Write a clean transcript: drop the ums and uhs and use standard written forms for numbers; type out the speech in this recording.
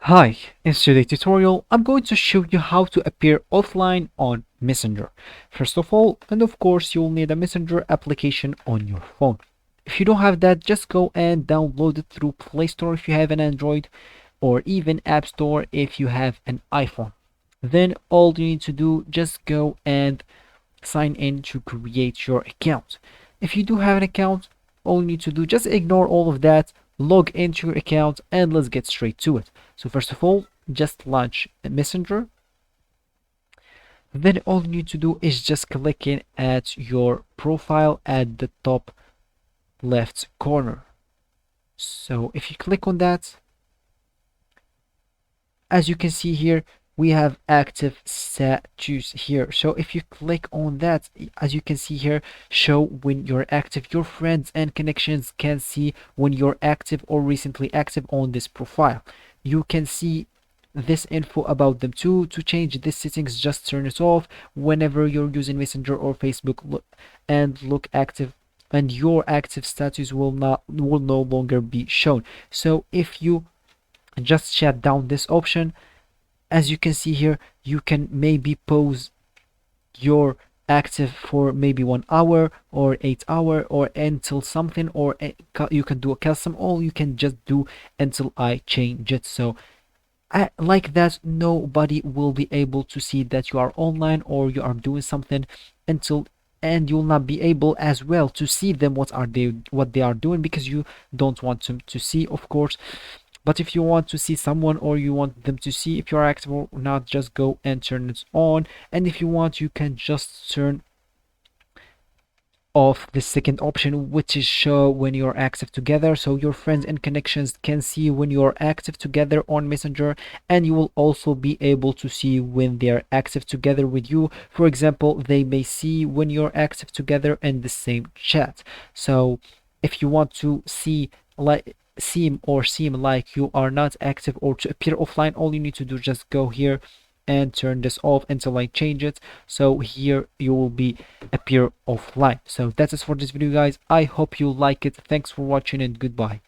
Hi, in today's tutorial, I'm going to show you how to appear offline on Messenger. First of all, and of course, you'll need a Messenger application on your phone. If you don't have that, just go and download it through Play Store if you have an Android, or even App Store if you have an iPhone. Then all you need to do, just go and sign in to create your account. If you do have an account, all you need to do, just ignore all of that, log into your account, and let's get straight to it. So first of all, just launch Messenger. Then all you need to do is just click in at your profile at the top left corner. So if you click on that, as you can see here, we have active status here. So if you click on that, as you can see here, show when you're active. Your friends and connections can see when you're active or recently active on this profile. You can see this info about them too. To change this settings, just turn it off whenever you're using Messenger or Facebook and look active, and your active status will no longer be shown. So if you just shut down this option, as you can see here, you can maybe pause your active for maybe 1 hour or 8 hour or until something, or you can do a custom, or you can just do until I change it. So like that, nobody will be able to see that you are online or you are doing something until, and you'll not be able as well to see them what they are doing, because you don't want them to see, of course. But if you want to see someone, or you want them to see if you're active or not, just go and turn it on. And if you want, you can just turn off the second option, which is show when you're active together, so your friends and connections can see when you're active together on Messenger, and you will also be able to see when they're active together with you. For example, they may see when you're active together in the same chat. So if you want to see seem like you are not active, or to appear offline, all you need to do, just go here and turn this off until I change it. So here you will be appear offline. So that's it for this video, guys. I hope you like it. Thanks for watching, and goodbye.